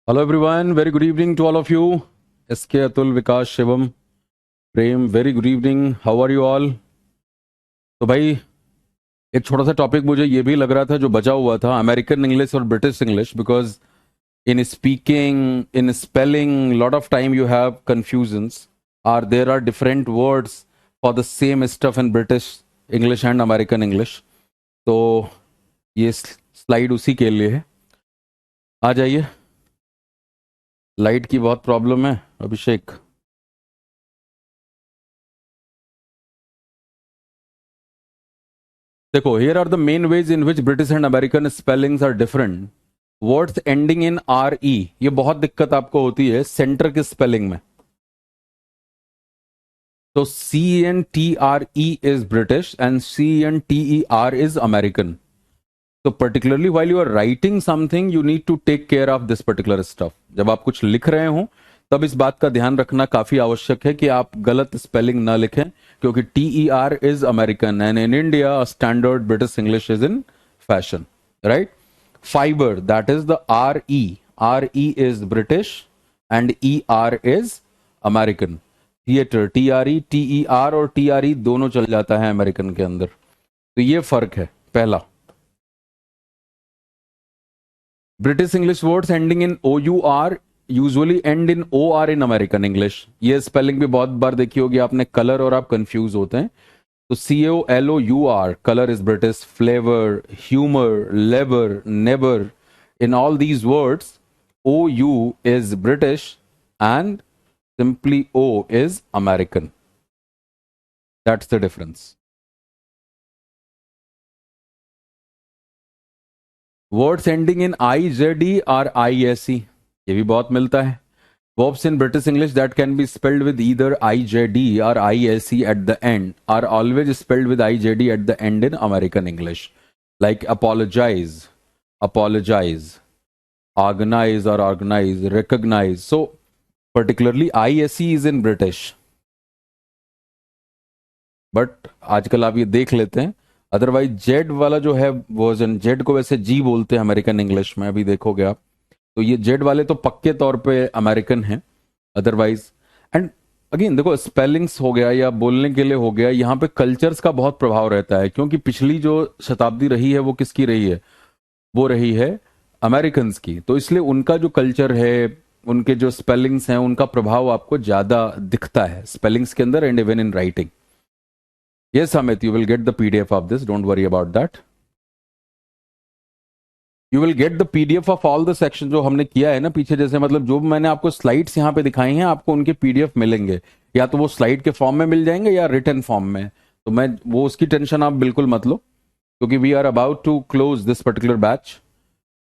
Hello everyone, very good evening to all of you. SK Atul, Vikas, Shivam, Prem, very good evening. How are you all? तो भाई एक छोटा सा topic मुझे ये भी लग रहा था जो बचा हुआ था अमेरिकन इंग्लिश और British English because in speaking in spelling lot of time you have confusions are there are different words for the same stuff in British English and American English. तो ये स्लाइड उसी के लिए है. आ जाइए. Light की बहुत प्रॉब्लम है अभिषेक. देखो, here are the main ways in which British and American spellings are different. Words ending in RE, ये बहुत दिक्कत आपको होती है सेंटर के स्पेलिंग में. तो CENTRE is British and CENTER is American. So particularly while you are writing something, you need to take care of this particular stuff. जब आप कुछ लिख रहे हो तब इस बात का ध्यान रखना काफी आवश्यक है कि आप गलत स्पेलिंग ना लिखें, क्योंकि TER is American and in India standard British English is in fashion, right. Fibre, that is the RE is British and ER is American. Theatre, TRE और TRE दोनों चल जाता है अमेरिकन के अंदर. तो ये फर्क है पहला. British English words ending in OUR usually and in OR in American English. ये स्पेलिंग भी बहुत बार देखी होगी आपने, कलर और आप कंफ्यूज होते हैं. तो COLOUR, colour is British. Flavour, humour, labour, neighbour, in all these words OU is British and simply O is American. That's the difference. Words ending in IZE or ISE, ये भी बहुत मिलता है. Verbs in British English that can be spelled with either IJD or ISE at the end are always spelled with IJD at the end in American English. Like apologize, organize or organize, recognize. So particularly ISE is in British. But आजकल आप ये देख लेते हैं. Otherwise Z वाला जो है version, Z को वैसे जी बोलते हैं अमेरिकन इंग्लिश में, अभी देखोगे आप. तो ये जेड वाले तो पक्के तौर पे अमेरिकन हैं. अदरवाइज एंड अगेन देखो, स्पेलिंग्स हो गया या बोलने के लिए हो गया, यहाँ पे कल्चर्स का बहुत प्रभाव रहता है, क्योंकि पिछली जो शताब्दी रही है वो किसकी रही है? वो रही है अमेरिकन की. तो इसलिए उनका जो कल्चर है, उनके जो स्पेलिंग्स हैं, उनका प्रभाव आपको ज्यादा दिखता है स्पेलिंग्स के अंदर and even in writing. Yes, Amit, you will get the PDF of this. Don't worry about that. You will get the PDF of all the sections जो हमने किया है ना पीछे. जैसे मतलब जो मैंने आपको स्लाइड्स यहाँ पे दिखाई हैं, आपको उनके PDF मिलेंगे. या तो वो स्लाइड के फॉर्म में मिल जाएंगे या रिटन फॉर्म में. तो मैं वो उसकी टेंशन आप बिल्कुल मत लो, क्योंकि we are about to close this particular batch.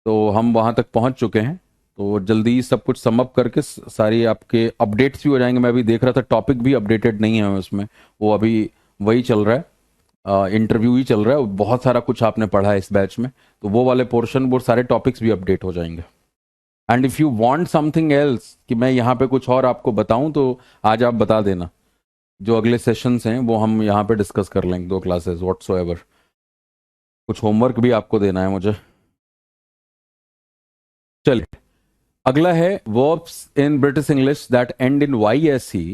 तो हम वहां तक पहुंच चुके हैं. तो जल्दी सब कुछ समअप करके सारी आपके अपडेट्स भी हो जाएंगे. मैं अभी देख रहा था टॉपिक भी अपडेटेड नहीं है उसमें, वो अभी वही चल रहा है, इंटरव्यू ही चल रहा है. बहुत सारा कुछ आपने पढ़ा है इस बैच में, तो वो वाले पोर्शन, वो सारे टॉपिक्स भी अपडेट हो जाएंगे. And if you want something else कि मैं यहाँ पे कुछ और आपको बताऊं, तो आज आप बता देना. जो अगले सेशंस हैं वो हम यहाँ पे डिस्कस कर लेंगे, 2 क्लासेस व्हाटसोएवर. कुछ होमवर्क भी आपको देना है मुझे. चलिए, अगला है verbs in British English that and in YSE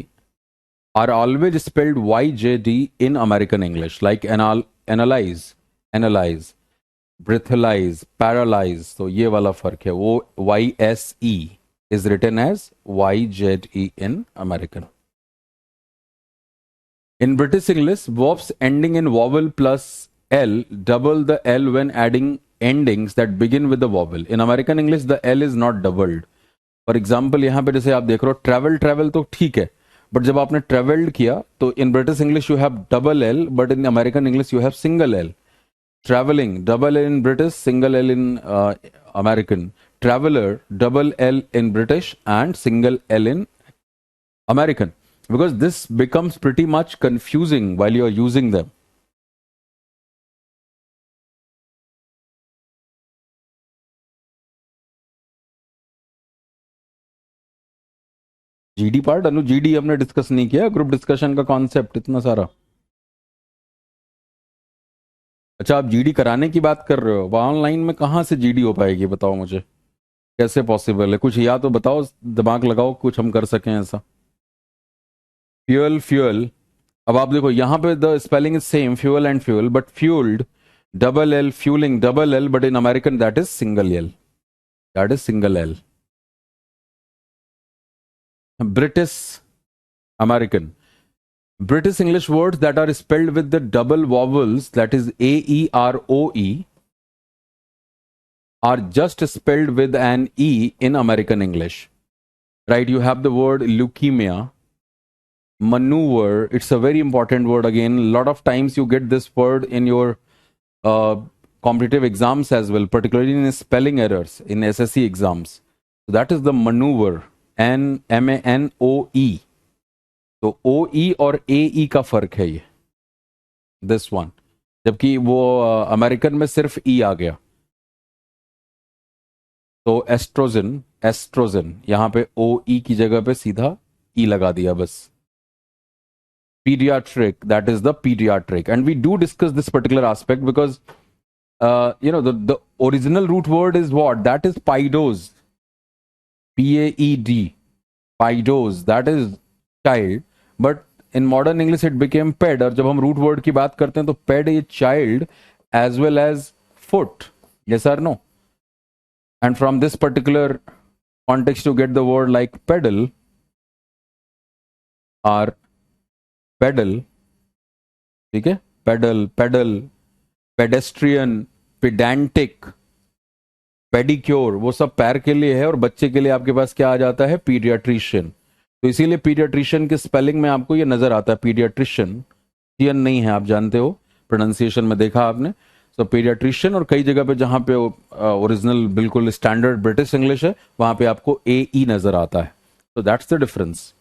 are always spelled YJD in American English, like analyze, breathalyze, paralyze. तो ये वाला फर्क है. वो YSE is written as YZE in American. In British English, verbs ending in vowel plus L double the L when adding endings that begin with the vowel. In American English, the L is not doubled. For example, यहाँ पे जैसे आप देख रहे हो travel तो ठीक है, बट जब आपने ट्रेवल्ड किया तो in British English you have double L, but in American English you have single L. Travelling, double L in British, single L in American. Traveller, double L in British and single L in American, because this becomes pretty much confusing while you are using them. GD part, अनु GD हमने discuss नहीं किया, group discussion का concept इतना सारा. अच्छा, आप GD कराने की बात कर रहे हो? ऑनलाइन में कहाँ से GD हो पाएगी बताओ मुझे. कैसे पॉसिबल है? कुछ या तो बताओ, दिमाग लगाओ, कुछ हम कर सकें ऐसा। Fuel, fuel. अब आप देखो यहां पे the spelling is same, fuel and fuel, but fuelled double L, fuelling double L, but in American that is single L, that is single L. British, American, British English words that are spelled with the double vowels, that is A E R O E, are just spelled with an E in American English. Right? You have the word leukemia, maneuver. It's a very important word again. A lot of times you get this word in your uh, competitive exams as well, particularly in spelling errors in SSC exams. So that is the maneuver, Manoe. तो ओ ई और ए ई का फर्क है ये, this one, जबकि वो American में सिर्फ ई आ गया। तो एस्ट्रोजन, एस्ट्रोजन, यहां पे ओ ई की जगह पे सीधा ई लगा दिया बस। pediatric, that is the pediatric, and we do discuss this particular aspect because the original root word is what, that is paidos, PAED, paidos, that is child, but in modern English it became ped, और जब हम root word की बात करते हैं तो ped is child as well as foot, yes or no? And from this particular context you get the word like pedal or pedal, ठीक है, pedal, pedal, pedestrian, pedantic, pedicure, वो सब पैर के लिए है, और बच्चे के लिए आपके पास क्या आ जाता है, पीडियाट्रिशियन। तो इसीलिए पीडियाट्रिशियन के स्पेलिंग में आपको ये नजर आता है, पीडियाट्रिशियन, चियन नहीं है, आप जानते हो, प्रोनाउंसिएशन में देखा आपने। तो पीडियाट्रिशियन, और कई जगह पे जहां पे ओरिजिनल बिल्कुल स्टैंडर्ड ब्रिटिश इंग्लिश है वहां पे आपको ए ई नजर आता है। तो that's the difference.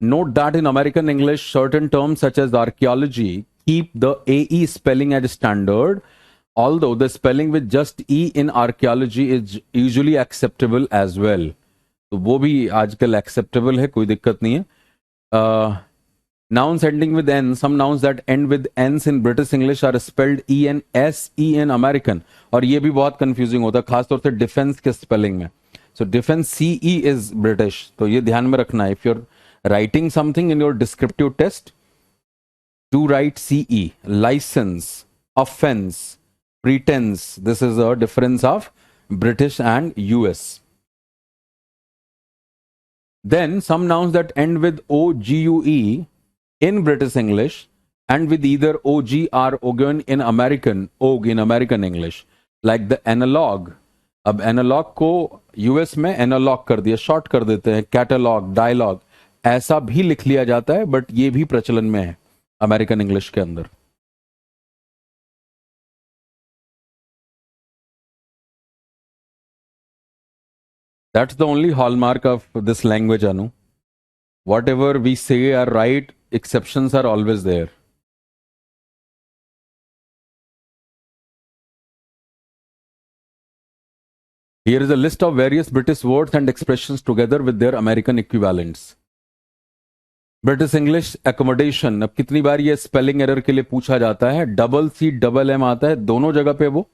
Note that in American English, certain terms such as archaeology keep the AE spelling as standard, although the spelling with just E in archaeology is usually acceptable as well. तो वो भी आजकल acceptable है, कोई दिक्कत नहीं है। Nouns ending with N, some nouns that end with N's in British English are spelled E-N-S-E in American, और ये भी बहुत confusing होता है, खासतौर से डिफेंस के स्पेलिंग में। So defense CE is British, तो ये ध्यान में रखना है। If you're writing something in your descriptive test, do write CE, license, offense, pretense. This is a difference of British and US. Then some nouns that end with OGUE in British English and with either OG or OGN in American English, like the analog. अब analogue को US में analogue कर दिया, short कर देते हैं, catalogue, dialogue, ऐसा भी लिख लिया जाता है, बट ये भी प्रचलन में है अमेरिकन इंग्लिश के अंदर। That's the only hallmark of this language, Anu. Whatever we say are right, exceptions are always there. Here is a list of various British words and expressions together with their American equivalents. British English accommodation, अब कितनी बार ये spelling error के लिए पूछा जाता है, double C double M आता है दोनों जगह पे वो,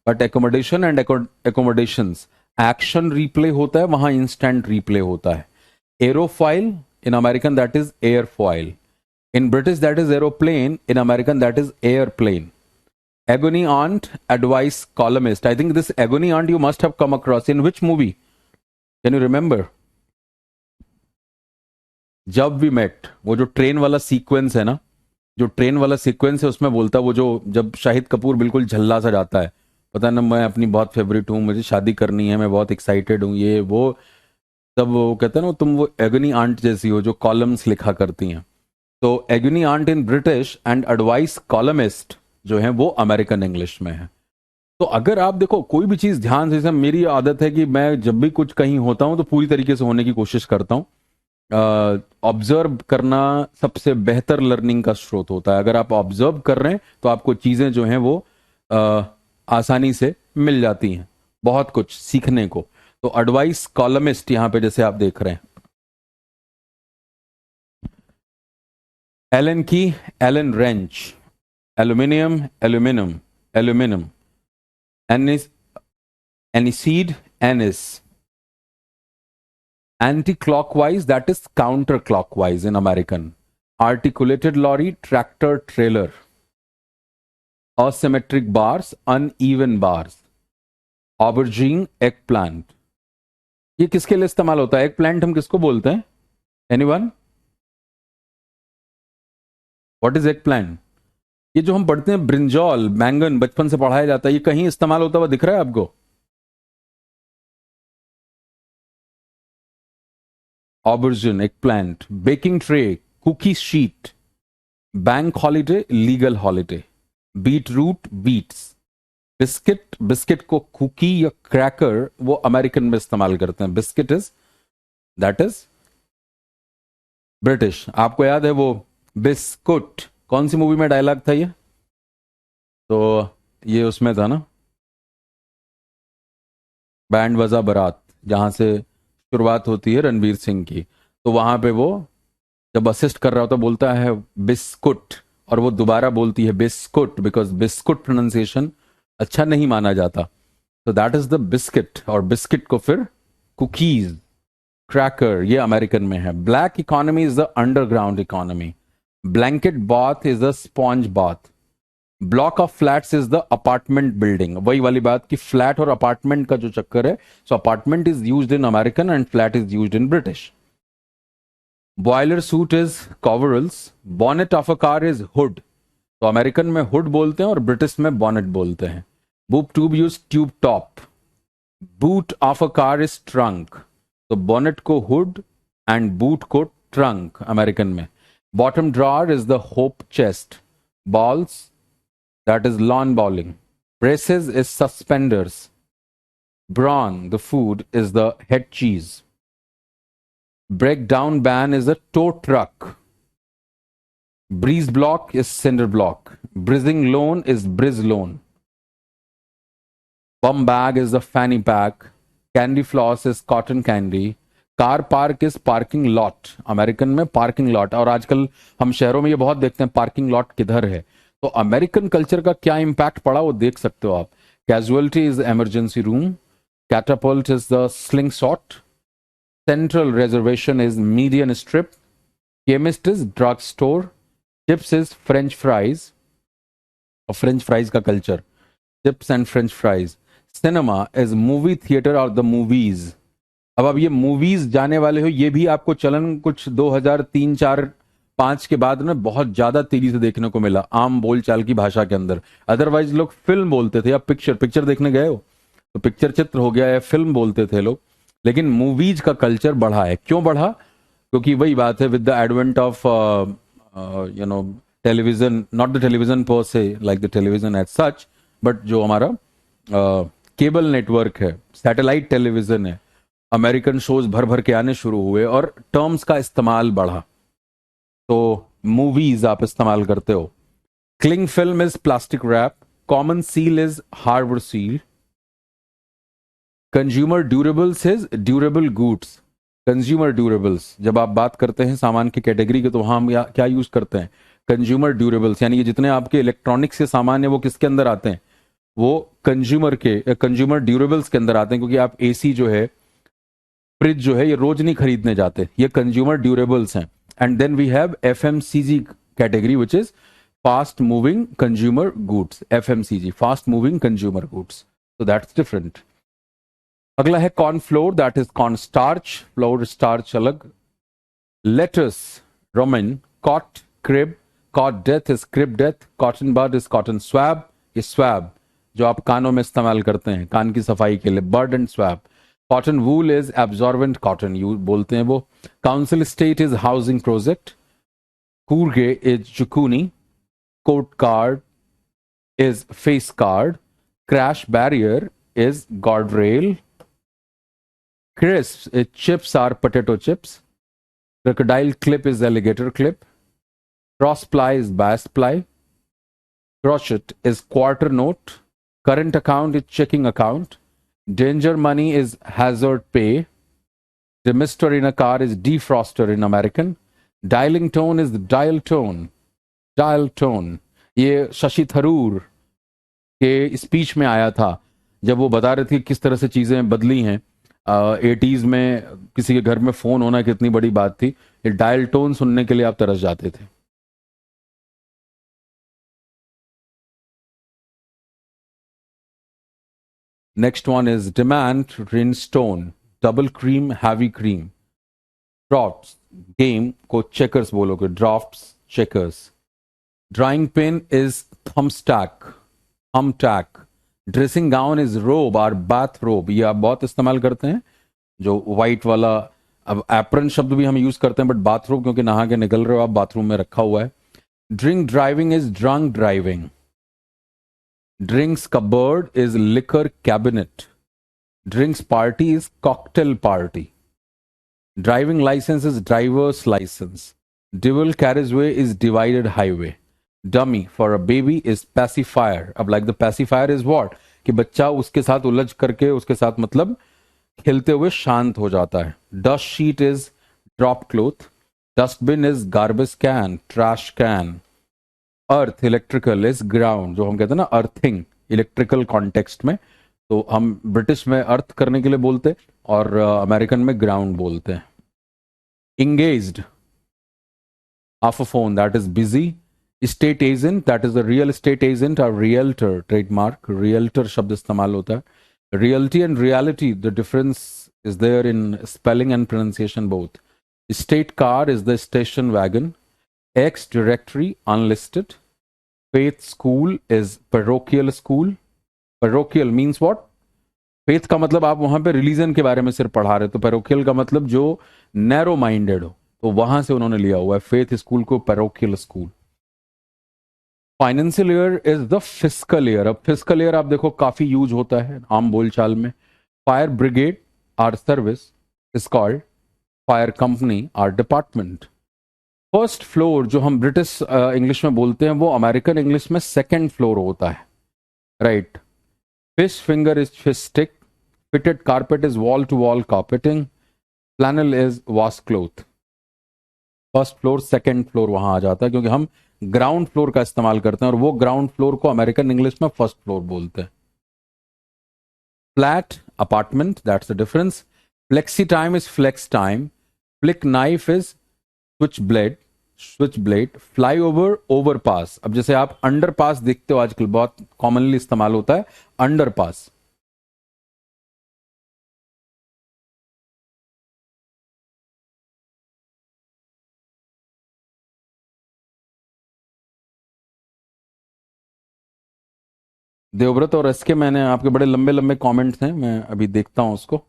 but accommodation and accommodations, action replay होता है, वहां इंस्टेंट रिप्ले होता है। Aerophile in American that is airfoil, in British that is aeroplane, in American that is airplane. Agony aunt, advice columnist. I think this agony aunt you must have come across. In which movie? Can you remember? जब we met, वो जो train वाला sequence है ना, जो train वाला sequence है उसमें बोलता है वो जो, जब शाहिद कपूर बिल्कुल झल्ला सा जाता है, पता ना मैं अपनी बहुत फेवरेट हूँ, मुझे शादी करनी है, मैं बहुत एक्साइटेड हूँ, ये वो, तब वो कहता है ना तुम वो एगनी आंट जैसी हो जो कॉलम्स लिखा करती हैं। तो agony aunt in British and advice columnist जो है वो अमेरिकन इंग्लिश में है। तो अगर आप देखो कोई भी चीज ध्यान से, मेरी आदत है कि मैं जब भी कुछ कहीं होता हूं तो पूरी तरीके से होने की कोशिश करता हूं। ऑब्जर्व करना सबसे बेहतर लर्निंग का स्रोत होता है। अगर आप ऑब्जर्व कर रहे हैं तो आपको चीजें जो हैं वो आसानी से मिल जाती हैं, बहुत कुछ सीखने को। तो एडवाइस कॉलमिस्ट यहां पे जैसे आप देख रहे हैं, एलन की, Allen wrench, aluminium, aluminium, aluminium, anise, aniseed, anise, anti clockwise that is counter clockwise in American, articulated lorry, tractor, trailer, asymmetric bars, uneven bars, aubergine, eggplant. ये किसके लिए इस्तेमाल होता है? एग प्लांट हम किसको बोलते हैं? Anyone? What is egg plant? ये जो हम पढ़ते हैं ब्रिंजॉल, बैंगन, बचपन से पढ़ाया जाता है, ये कहीं इस्तेमाल होता हुआ दिख रहा है आपको? Aubergine, eggplant, baking tray, cookie sheet, bank holiday, legal holiday, beetroot, beets, biscuit, biscuit को कुकी या क्रैकर वो अमेरिकन में इस्तेमाल करते हैं, biscuit is that is British. आपको याद है वो बिस्कुट, कौन सी मूवी में डायलॉग था ये? तो ये उसमें था ना, बैंड बजा बारात, जहां से शुरुआत होती है रणवीर सिंह की। तो वहां पे वो जब असिस्ट कर रहा होता बोलता है बिस्कुट, और वो दोबारा बोलती है बिस्कुट, बिकॉज बिस्कुट प्रोनाउंसिएशन अच्छा नहीं माना जाता। तो दैट इज द बिस्किट, और बिस्किट को फिर कुकीज, क्रैकर, ये अमेरिकन में है। Black economy is the underground economy, blanket bath is the sponge bath, block of flats is the apartment building. वही वाली बात कि फ्लैट और अपार्टमेंट का जो चक्कर है, so apartment is used in American and flat is used in British. Boiler suit is coveralls, bonnet of a car is hood, तो अमेरिकन में हुड बोलते हैं और ब्रिटिश में बॉनेट बोलते हैं। Boob tube use tube top, boot of a car is trunk, तो bonnet को हुड एंड बूट को ट्रंक अमेरिकन में। Bottom drawer is the hope chest, bowls that is lawn bowling, braces is suspenders, brawn the food is the head cheese, breakdown van is a tow truck, breeze block is cinder block, brizzing loan is brizz loan, bum bag is the fanny pack, candy floss is cotton candy, car park is parking lot, American में parking lot. और आजकल हम शहरों में ये बहुत देखते हैं पार्किंग लॉट किधर है। तो अमेरिकन कल्चर का क्या इंपैक्ट पड़ा वो देख सकते हो आप। Casualty is emergency room, Catapult is the sling shot, central reservation is median strip, chemist is drug store, chips is French fries, और फ्रेंच फ्राइज का culture, chips and French fries. Cinema is movie theatre और the movies. अब आप ये movies जाने वाले हो, ये भी आपको चलन कुछ 2003-4-5 के बाद में बहुत ज्यादा तेजी से देखने को मिला आम बोलचाल की भाषा के अंदर। अदरवाइज लोग फिल्म बोलते थे या पिक्चर, पिक्चर देखने गए हो तो पिक्चर चित्र हो गया या फिल्म बोलते थे लोग। लेकिन मूवीज का कल्चर बढ़ा है। क्यों बढ़ा? क्योंकि वही बात है, with the advent of television, not the television per se, like the television as such, but जो हमारा केबल नेटवर्क है, सैटेलाइट टेलीविजन है, अमेरिकन शोज भर भर के आने शुरू हुए और टर्म्स का इस्तेमाल बढ़ा, तो मूवीज आप इस्तेमाल करते हो। Cling film is plastic wrap, common seal is harbour seal, consumer durables is durable goods. Consumer durables, जब आप बात करते हैं सामान की कैटेगरी के, तो वहां हम क्या यूज करते हैं? कंज्यूमर ड्यूरेबल्स, यानी कि जितने आपके इलेक्ट्रॉनिक्स के सामान है वो किसके अंदर आते हैं? वो कंज्यूमर ड्यूरेबल्स के अंदर आते हैं। क्योंकि आप एसी जो है, फ्रिज जो है, ये रोज नहीं खरीदने जाते, ये कंज्यूमर ड्यूरेबल्स हैं। And then we have FMCG category which is fast moving consumer goods, FMCG, fast moving consumer goods, तो दैट्स डिफरेंट। अगला है corn flour, that is corn starch, flour starch अलग। Lettuce, romaine, cot, crib, cot death is crib death, cotton bud is cotton swab, ये swab जो आप कानों में इस्तेमाल करते हैं कान की सफाई के लिए, bud and swab. Cotton wool is absorbent cotton, यू बोलते हैं वो। Council estate is housing project, courgette is zucchini, court card is face card, crash barrier is guardrail, crisps chips are potato chips, crocodile clip is alligator clip, cross ply is bass ply, crochet is quarter note, current account is checking account, danger money is hazard pay, demister in a car is defroster in American, dialling tone is dial tone, dial tone. ये शशि थरूर के speech में आया था जब वो बता रहे थे कि किस तरह से चीजें बदली हैं। 80s में किसी के घर में फोन होना कितनी बड़ी बात थी, ये डायल टोन सुनने के लिए आप तरस जाते थे। Next one is diamante rhinestone, double cream heavy cream. Draughts, game को चेकर्स बोलोगे, draughts checkers. Drawing pin is thumbtack, thumbtack. Dressing gown is robe और बाथ रोब, ये आप बहुत इस्तेमाल करते हैं, जो वाइट वाला। अब एप्रन शब्द भी हम यूज करते हैं, बट बाथरूम क्योंकि नहा के निकल रहे हो आप, बाथरूम में रखा हुआ है। Drink driving is drunk driving. Drinks cupboard is liquor cabinet. Drinks party is cocktail party. Driving licence is driver's licence. Dual carriageway is divided highway. Dummy for a baby is pacifier. अब like the pacifier is what, कि बच्चा उसके साथ उलझ करके उसके साथ मतलब खेलते हुए शांत हो जाता है। Dust sheet is drop cloth. Dustbin is garbage can, trash can. Earth electrical is ground, जो हम कहते हैं ना अर्थिंग इलेक्ट्रिकल कॉन्टेक्स्ट में, तो हम ब्रिटिश में अर्थ करने के लिए बोलते और अमेरिकन में ग्राउंड बोलते हैं। Engaged of a phone, that is busy. Estate agent, that is a real estate agent और रियल्टर, ट्रेडमार्क रियल्टर शब्द इस्तेमाल होता है। Reality and reality, the difference is there in spelling and pronunciation both. Estate car is the station wagon. Ex directory unlisted. Faith school is parochial school. Parochial means what, faith का मतलब आप वहां पे religion के बारे में सिर्फ पढ़ा रहे, तो पैरोकियल का मतलब जो नैरो माइंडेड हो, तो वहां से उन्होंने लिया हुआ है फेथ स्कूल को parochial school. Financial year is the fiscal year. अब फिस्कल ईयर आप देखो काफी यूज होता है आम बोलचाल में। Fire brigade or service is called fire company or department. First floor जो हम ब्रिटिश इंग्लिश में बोलते हैं, वो अमेरिकन इंग्लिश में सेकंड फ्लोर होता है, right. Fish finger is fish stick. Fitted carpet is wall to wall carpeting. Flannel is wash cloth. First floor second floor वहां आ जाता है, क्योंकि हम ग्राउंड फ्लोर का इस्तेमाल करते हैं और वो ग्राउंड फ्लोर को अमेरिकन इंग्लिश में फर्स्ट फ्लोर बोलते हैं। Flat apartment, that's the difference. Flexi time is flex time. Flick knife is switchblade, switchblade. Flyover, overpass. अब जैसे आप अंडर पास देखते हो आजकल बहुत कॉमनली इस्तेमाल होता है अंडर पास। देवव्रत और एसके, मैंने आपके बड़े लंबे लंबे कमेंट्स हैं, मैं अभी देखता हूं उसको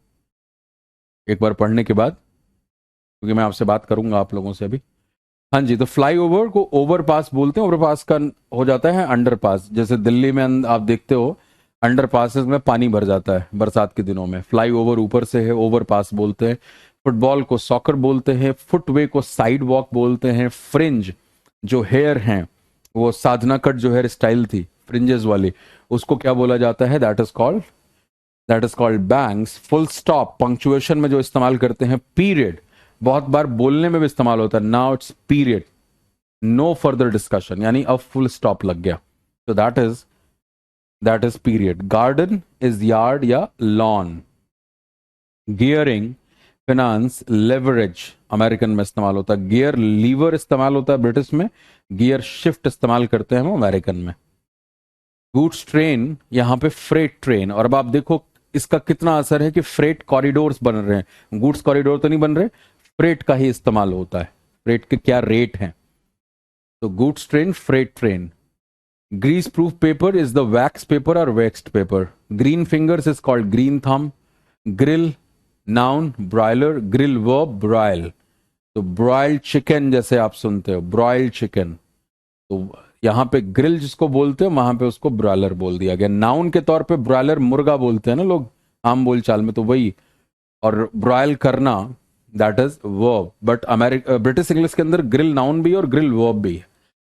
एक बार पढ़ने के बाद, क्योंकि मैं आपसे बात करूंगा आप लोगों से अभी। हाँ जी, तो फ्लाई ओवर को ओवर पास बोलते हैं, ओवर पास का हो जाता है अंडर पास। जैसे दिल्ली में आप देखते हो अंडर पासेस में पानी भर जाता है बरसात के दिनों में, फ्लाई ओवर ऊपर से है, ओवर पास बोलते हैं। फुटबॉल को सॉकर बोलते हैं। फुटवे को साइड वॉक बोलते हैं। फ्रिंज जो हेयर हैं, वो साधना कट जो हेयर स्टाइल थी फ्रिंजेस वाली, उसको क्या बोला जाता है, that is called bangs. Full stop punctuation में जो इस्तेमाल करते हैं। पीरियड बहुत बार बोलने में भी इस्तेमाल होता है, now it's period, no further discussion, यानी अब फुल स्टॉप लग गया, तो that is period. Garden is yard या lawn. Gearing, finance, leverage American में इस्तेमाल होता है। गियर लीवर इस्तेमाल होता है ब्रिटिश में। गियर शिफ्ट इस्तेमाल करते हैं हम अमेरिकन में। गुड्स ट्रेन, यहां पे फ्रेट ट्रेन। और अब आप देखो इसका कितना असर है कि फ्रेट कॉरिडोर्स बन रहे हैं, गुड्स कॉरिडोर तो नहीं बन रहे, फ्रेट का ही इस्तेमाल होता है। फ्रेट के क्या रेट हैं, तो goods train, freight train. Greaseproof paper is the wax paper और waxed paper. Green fingers is called green thumb. Grill noun, broiler. Grill verb broil, तो ब्रॉयल्ड चिकन जैसे आप सुनते हो, ब्रॉयल्ड चिकन, तो यहां पे ग्रिल जिसको बोलते हो वहां पे उसको ब्रॉयलर बोल दिया गया। नाउन के तौर पे ब्रॉयलर मुर्गा बोलते हैं ना लोग आम बोलचाल में, तो वही। और ब्रॉयल करना, that is verb, but British English के अंदर ग्रिल नाउन भी और ग्रिल वर्ब भी है।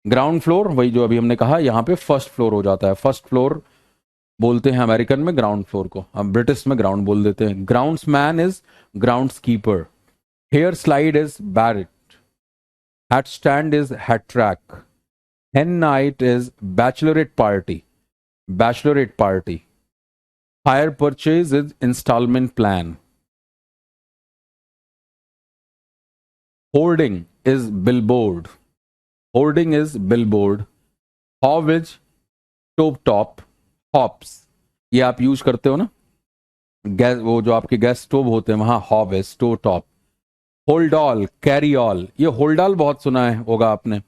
ग्राउंड फ्लोर, वही जो अभी हमने कहा, यहाँ पे फर्स्ट फ्लोर हो जाता है। फर्स्ट फ्लोर बोलते हैं अमेरिकन में ग्राउंड फ्लोर को, हम ब्रिटिश में ग्राउंड बोल देते हैं। Groundsman is groundskeeper. Hair slide is barrette. Hat stand is hat track. Hen night is bachelorette party. Bachelorette party. Hire purchase is installment plan. Hoarding is billboard. Hoarding is billboard. Hob is stove top. Hops ये आप use करते हो ना, gas, वो जो आपके gas stove होते हैं वहां हॉब है, stove top. Hold all, carry all, ये होल्ड ऑल बहुत सुना है होगा आपने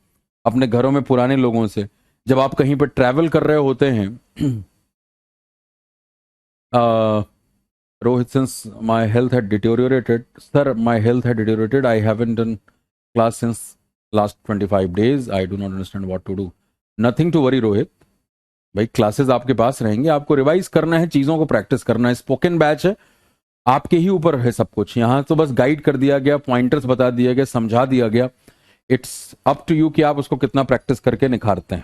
अपने घरों में पुराने लोगों से. जब आप कहीं पर ट्रैवल कर रहे होते हैं Rohit, since my health had deteriorated, sir, my health had deteriorated. I haven't done class since last 25 days. I do not understand what to do. Nothing to worry, Rohit. भाई क्लासेस आपके पास रहेंगे, आपको revise करना है, चीजों को practice करना है. स्पोकन बैच है, आपके ही ऊपर है सब कुछ. यहाँ तो बस गाइड कर दिया गया, पॉइंटर्स बता दिया गया, समझा दिया गया. इट्स अप टू यू कि आप उसको कितना प्रैक्टिस करके निखारते हैं.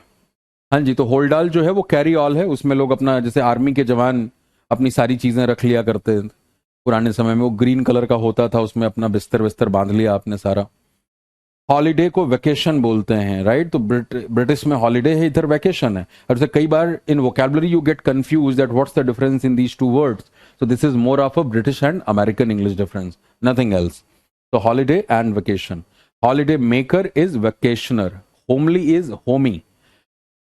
हाँ जी, तो होल्ड ऑल जो है वो कैरी ऑल है. उसमें लोग अपना, जैसे आर्मी के जवान अपनी सारी चीजें रख लिया करते थे पुराने समय में, वो ग्रीन कलर का होता था, उसमें अपना बिस्तर बिस्तर बांध लिया आपने सारा. हॉलीडे को वेकेशन बोलते हैं, राइट. तो ब्रिटिश में हॉलीडे है, इधर वेकेशन है. और जैसे कई बार in vocabulary you get confuse that what's the difference in these two words. So this is more of a British and American English difference, nothing else. तो holiday and vacation. Holidaymaker is vacationer. Homely is homey.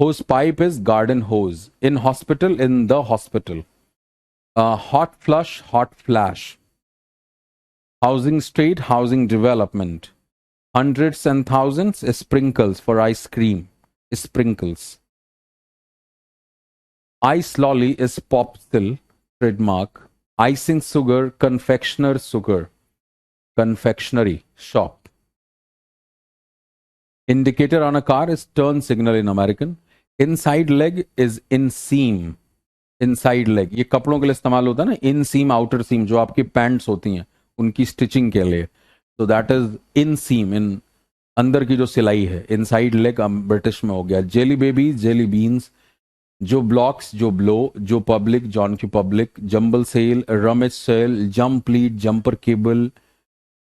Hose pipe is garden hose. In hospital, in the hospital. Hot flush, hot flash. Housing street, housing development. Hundreds and thousands, sprinkles for ice cream. Sprinkles. Ice lolly is popsicle, trademark. Icing sugar, confectioner sugar. Confectionery, shop. Indicator on a car is turn signal in American. Inside leg is inseam. Inside leg ये कपड़ों के लिए इस्तेमाल होता है ना. इनसीम, outer सीम, जो आपकी पैंट्स होती हैं उनकी स्टिचिंग के लिए. तो दैट इज इनसीम, इन अंदर की जो सिलाई है. इनसाइड लेग ब्रिटिश में हो गया. Jelly baby, jelly beans. Joe Bloggs, Joe Blow. Joe Public, John Q Public. Jumble sale, rummage sale. Jump lead, jumper cable.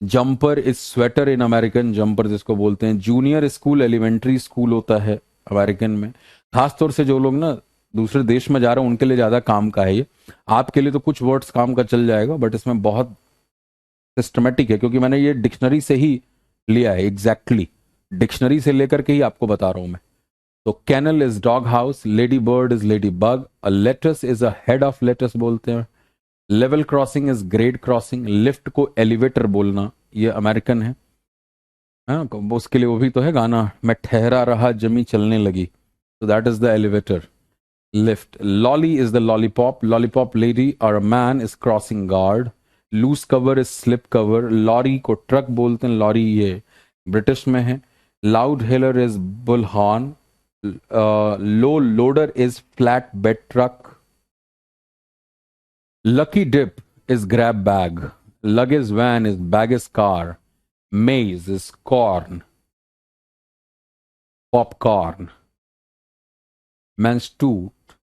Jumper is sweater in American, jumper जिसको बोलते हैं. जूनियर स्कूल एलिमेंट्री स्कूल होता है American में. खासतौर से जो लोग ना दूसरे देश में जा रहे हैं उनके लिए ज्यादा काम का है ये. आपके लिए तो कुछ वर्ड्स काम का चल जाएगा, बट इसमें बहुत सिस्टमेटिक है, क्योंकि मैंने ये डिक्शनरी से ही लिया है. एग्जैक्टली डिक्शनरी से लेकर के ही आपको बता रहा हूं मैं. तो kennel is dog house. Ladybird is ladybug. A lettuce is a head of lettuce बोलते हैं. Level crossing is grade crossing. Lift को एलिवेटर बोलना, ये अमेरिकन है. हाँ, उसके लिए वो भी तो है गाना, मैं ठहरा रहा जमी चलने लगी. तो that is the elevator. Lift. Lolly is the lollipop. Lollipop lady और a man is crossing guard. Loose cover is slip cover. Lorry को ट्रक बोलते हैं. लॉरी ये ब्रिटिश में है. Loud hailer is bullhorn. Low loader is flat bed truck. Lucky dip is grab bag. Luggage van is baggage car. Maize is corn. Popcorn. Manstoot,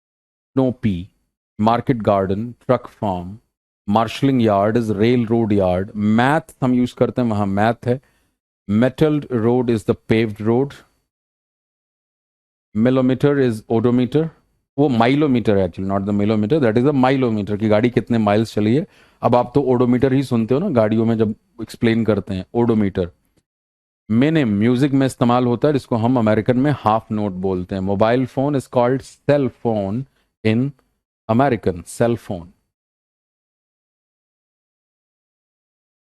snow pea. Market garden, truck farm. Marshalling yard is railroad yard. Math हम use करते हैं, वहां math है. Metalled road is the paved road. Millimeter is odometer. वो milometer है actually, not the milometer, that is a milometer की गाड़ी कितने माइल्स चली है. अब आप तो ओडोमीटर ही सुनते हो ना गाड़ियों में जब एक्सप्लेन करते हैं, ओडोमीटर. मिनिम म्यूजिक में इस्तेमाल होता है, जिसको हम अमेरिकन में हाफ नोट बोलते हैं. Mobile phone is called cell phone in American. Cell phone.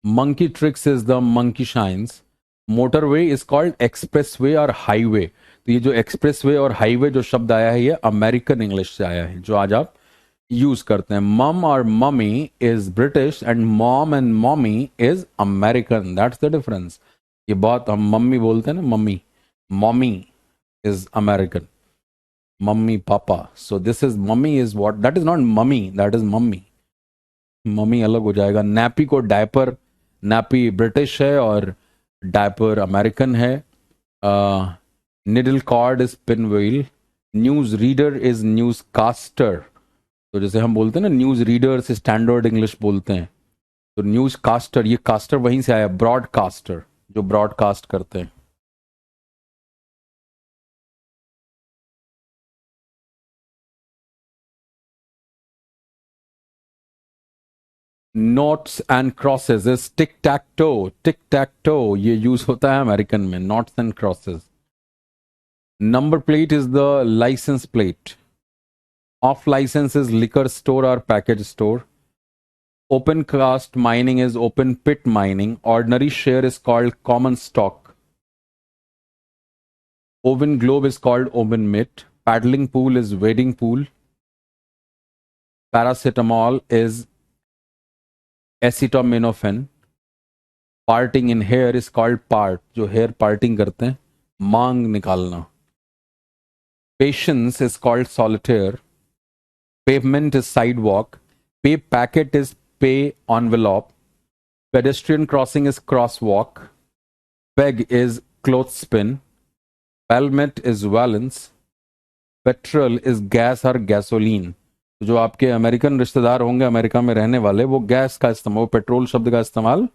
Monkey tricks is the monkey shines. Motorway is called expressway और हाईवे. तो ये जो एक्सप्रेस वे और हाईवे जो शब्द आया है, ये अमेरिकन इंग्लिश से आया है, जो आज आप यूज करते हैं. मम और mummy is British and mom and mommy is American. That's the difference. ये बहुत, हम मम्मी बोलते हैं ना, mummy. Mommy is American. Mummy पापा. So this is mummy is what, that is not mummy, that is mummy. Mummy अलग हो जाएगा. नैपी को डायपर. नैपी ब्रिटिश है और डायपर अमेरिकन है. Needlecord is pinwheel. Newsreader is newscaster. तो जैसे हम बोलते हैं ना न्यूज रीडर से स्टैंडर्ड इंग्लिश बोलते हैं, तो न्यूज कास्टर, ये कास्टर वहीं से आया, ब्रॉडकास्टर, जो ब्रॉडकास्ट करते हैं. Noughts and crosses is tic tac toe. Tic tac toe ये यूज होता है अमेरिकन में, noughts and crosses. Number plate is the licence plate. Off licence is liquor store और package store. Open cast mining is open pit mining. Ordinary share is called common stock. Oven globe is called oven mitt. Paddling pool is wading pool. Paracetamol is acetaminophen. Parting in hair is called part. जो hair parting करते हैं, मांग निकालना. Patience is called solitaire. Pavement is sidewalk. Pay packet is pay envelope. Pedestrian crossing is crosswalk. Peg is clothespin. Valmet is valence. Petrol is gas और gasoline. तो जो आपके American रिश्तेदार होंगे अमेरिका में रहने वाले, वो गैस का इस्तेमाल, वो पेट्रोल शब्द का इस्तेमाल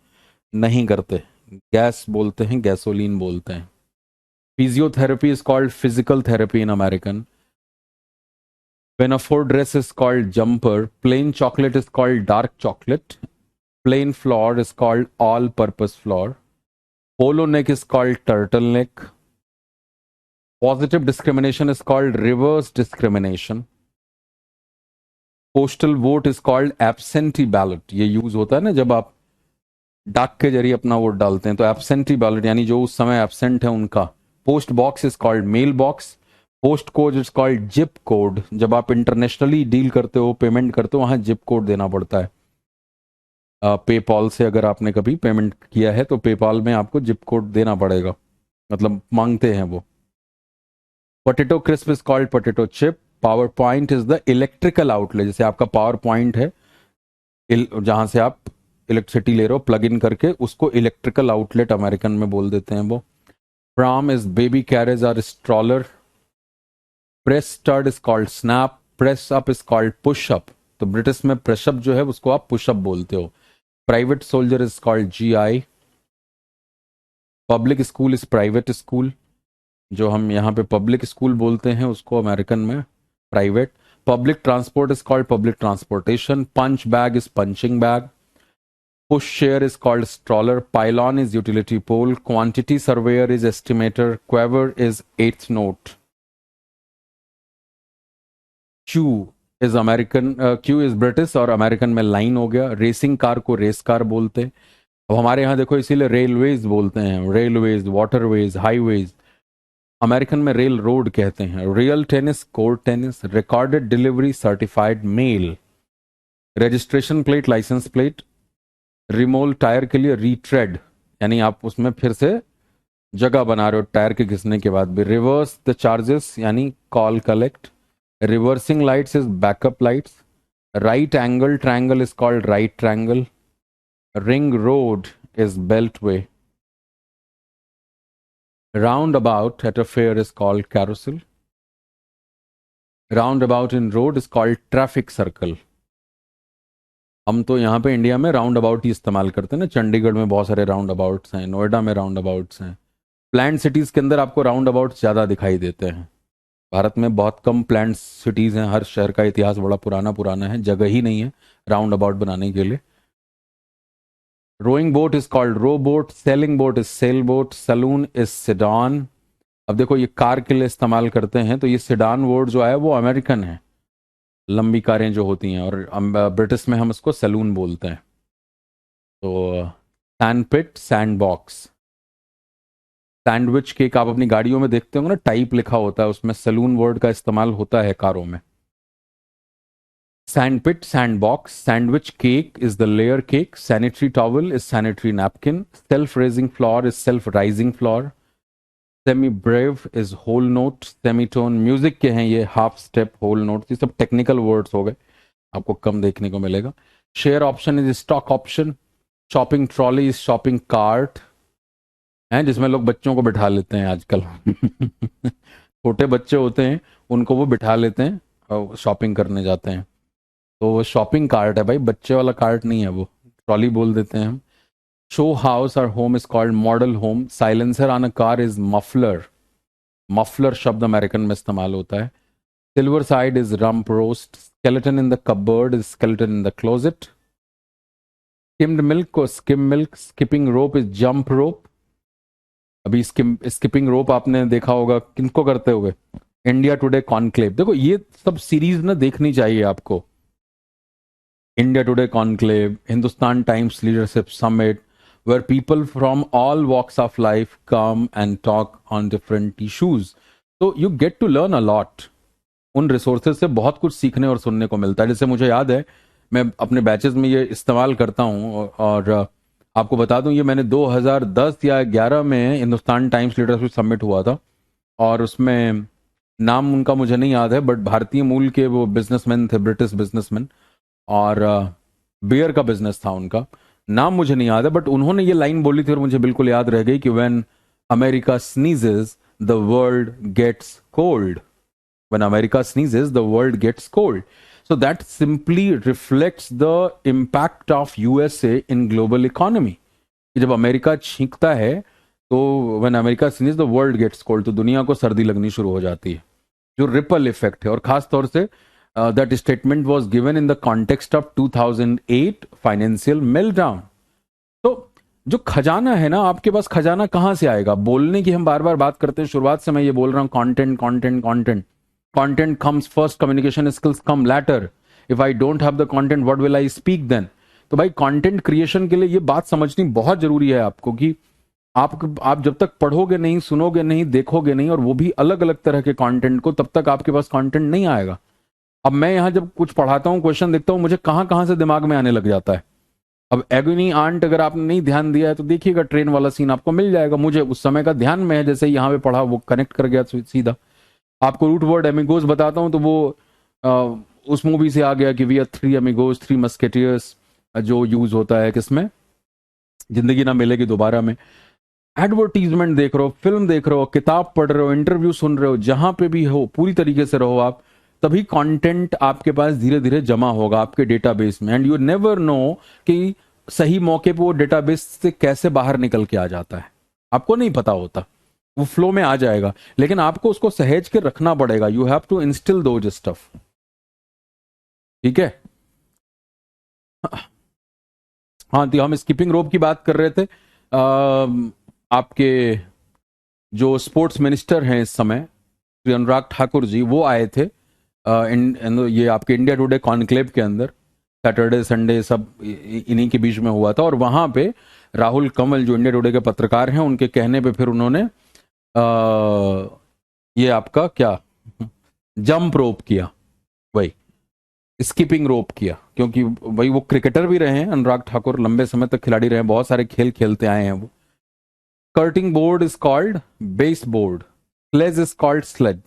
नहीं करते, गैस बोलते हैं, गैसोलीन बोलते हैं। Physiotherapy is called physical therapy in American. Pinafore dress is called jumper. Plain chocolate is called dark chocolate. Plain flour is called all-purpose flour. Polo neck is called turtleneck. Positive discrimination is called reverse discrimination. Postal vote is called absentee ballot. ये use होता है ना जब आप डाक के जरिए अपना वोट डालते हैं, तो एब्सेंटी बैलेट यानी जो उस समय एब्सेंट है उनका। Post box is called male box. Post code is called zip code. जब आप इंटरनेशनली डील करते हो, पेमेंट करते हो, वहां जिप कोड देना पड़ता है। पेपॉल से अगर आपने कभी पेमेंट किया है तो पेपॉल में आपको जिप कोड देना पड़ेगा, मतलब मांगते हैं वो। Potato crisp is called potato chip. Power point is the electrical outlet. जैसे आपका पावर पॉइंट है, जहां से आप इलेक्ट्रिसिटी ले रहे हो प्लग इन करके, उसको इलेक्ट्रिकल आउटलेट अमेरिकन में बोल देते हैं वो। प्राम इज बेबी कैरेज और stroller. Press stud is called snap. Press up is called push up. तो ब्रिटिश में प्रेस अप जो है उसको आप पुश अप बोलते हो। Private soldier is called GI। Public school is private school. जो हम यहाँ पे पब्लिक स्कूल बोलते हैं उसको अमेरिकन में private. Public transport is called public transportation. Punch bag is punching bag. Push chair is called stroller. Pylon is utility pole. Quantity surveyor is estimator. Quaver is eighth note. Queue is American, queue is British और American में line हो गया। Racing car को race car बोलते हैं। अब हमारे यहाँ देखो इसीलिए रेलवेज बोलते हैं, रेलवेज, वाटरवेज, हाईवेज। अमेरिकन में रेल रोड कहते हैं। Real tennis, court tennis. Recorded delivery, certified mail. Registration plate, licence plate. Remould tyre के लिए रीट्रेड, यानी आप उसमें फिर से जगह बना रहे हो टायर के घिसने के बाद भी। रिवर्स द चार्जेस यानी call collect. Reversing lights is backup lights. Right angle triangle is called right triangle. Ring road is belt way. Roundabout at a fair is called carousel. Roundabout in road is called traffic circle. हम तो यहाँ पे India में round about ही इस्तेमाल करते हैं ना। चंडीगढ़ में बहुत सारे राउंड अबाउट्स हैं, नोएडा में राउंड अबाउट्स हैं। प्लान्ड सिटीज के अंदर आपको राउंड अबाउट्स ज़्यादा दिखाई देते हैं। भारत में बहुत कम प्लान्ड सिटीज हैं। हर शहर का इतिहास बड़ा पुराना पुराना है, जगह ही नहीं है राउंड अबाउट बनाने के लिए। Rowing boat is called rowboat. Sailing boat is sailboat. Saloon is sedan. अब देखो ये कार के लिए इस्तेमाल करते हैं, तो ये सिडान वर्ड जो है वो अमेरिकन है, लंबी कारें जो होती हैं, और ब्रिटिश में हम इसको सलून बोलते हैं। तो सैंडपिट, सैंड बॉक्स। सैंडविच केक आप अपनी गाड़ियों में देखते होंगे ना, टाइप लिखा होता है उसमें, सलून वर्ड का इस्तेमाल होता है कारों में। Sandpit, sandbox. Sandwich cake is the layer cake. Sanitary towel is sanitary napkin. Self-raising floor is self-rising floor. Semi-brave is whole note. Semitone music के हैं ये, half step, whole note, ये सब टेक्निकल वर्ड्स हो गए, आपको कम देखने को मिलेगा। Share option is stock option. Shopping trolley is shopping cart, है जिसमें लोग बच्चों को बिठा लेते हैं आजकल। छोटे बच्चे होते हैं उनको वो बिठा लेते हैं और शॉपिंग करने जाते हैं, तो वो शॉपिंग कार्ट है भाई, बच्चे वाला कार्ट नहीं है वो, ट्रॉली बोल देते हैं हम। शो हाउस और home is called model home. Silencer on a car is muffler. Muffler शब्द अमेरिकन में इस्तेमाल होता है। Silverside is rump roast. Skeleton in the cupboard is skeleton in the closet. Skimmed milk को skim milk, skipping rope is jump rope. अभी skipping रोप आपने देखा होगा किनको करते हुए, इंडिया टुडे कॉन्क्लेव। देखो ये सब सीरीज ना देखनी चाहिए आपको। India today conclave, Hindustan times leadership summit, where people from all walks of life come and talk on different issues. So you get to learn a lot. उन रिसोर्सेज से बहुत कुछ सीखने और सुनने को मिलता है। जैसे मुझे याद है, मैं अपने बैचेस में ये इस्तेमाल करता हूँ, और आपको बता दूं ये मैंने 2010 या 11 में हिंदुस्तान टाइम्स लीडरशिप समिट हुआ था, और उसमें नाम उनका मुझे नहीं याद है, बट भारतीय मूल के वो बिजनेसमैन थे, ब्रिटिश बिजनेसमैन, और बियर का बिजनेस था उनका, नाम मुझे नहीं याद है, बट उन्होंने ये लाइन बोली थी और मुझे बिल्कुल याद रह गई कि when America sneezes the world gets cold. When America sneezes the world gets cold. So that simply reflects the impact of USA in global economy. जब अमेरिका छींकता है तो when America sneezes the world gets cold, तो दुनिया को सर्दी लगनी शुरू हो जाती है, जो रिपल इफेक्ट है। और खास तौर से that statement was given in the context of 2008 financial meltdown. तो जो खजाना है ना, आपके पास खजाना कहां से आएगा? बोलने की हम बार बार बात करते हैं, शुरुआत से मैं ये बोल रहा हूं, content content content. Content comes first, communication skills come later. If I don't have the content what will I speak then? तो भाई कंटेंट क्रिएशन के लिए ये बात समझनी बहुत जरूरी है आपको कि आप जब तक पढ़ोगे नहीं, सुनोगे नहीं, देखोगे नहीं, और वो भी अलग अलग तरह के कंटेंट को, तब तक आपके पास कंटेंट नहीं आएगा। अब मैं यहां जब कुछ पढ़ाता हूं, क्वेश्चन देखता हूं, मुझे कहां कहां से दिमाग में आने लग जाता है। अब एगोनी आंट अगर आपने नहीं ध्यान दिया है तो देखिएगा, ट्रेन वाला सीन आपको मिल जाएगा। मुझे उस समय का ध्यान में है, जैसे यहाँ पे पढ़ा वो कनेक्ट कर गया सीधा। आपको रूट वर्ड एमिगोस बताता हूं तो वो उस मूवी से आ गया कि we are three amigos, three musketeers, जो यूज होता है किसमें, जिंदगी ना मिलेगी दोबारा में। एडवर्टीजमेंट देख रहे हो, फिल्म देख रहे हो, किताब पढ़ रहे हो, इंटरव्यू सुन रहे हो, जहां पे भी हो पूरी तरीके से रहो आप, तभी कंटेंट आपके पास धीरे धीरे जमा होगा आपके डेटाबेस में। एंड यू नेवर नो कि सही मौके पे वो डेटाबेस से कैसे बाहर निकल के आ जाता है, आपको नहीं पता होता, वो फ्लो में आ जाएगा, लेकिन आपको उसको सहेज के रखना पड़ेगा। You have to instil those stuff. ठीक है। हाँ, तो हम स्किपिंग रोप की बात कर रहे थे। आपके जो स्पोर्ट्स मिनिस्टर हैं इस समय, श्री अनुराग ठाकुर जी, वो आए थे ये आपके इंडिया टुडे कॉन्क्लेव के अंदर। सैटरडे संडे सब इन्हीं के बीच में हुआ था, और वहां पे राहुल कंवल जो इंडिया टुडे के पत्रकार हैं, उनके कहने पे फिर उन्होंने ये आपका क्या जंप रोप किया, वही स्किपिंग रोप किया, क्योंकि वही वो क्रिकेटर भी रहे हैं अनुराग ठाकुर, लंबे समय तक खिलाड़ी रहे हैं, बहुत सारे खेल खेलते आए हैं वो। Skirting board is called baseboard, sledge is called sledge,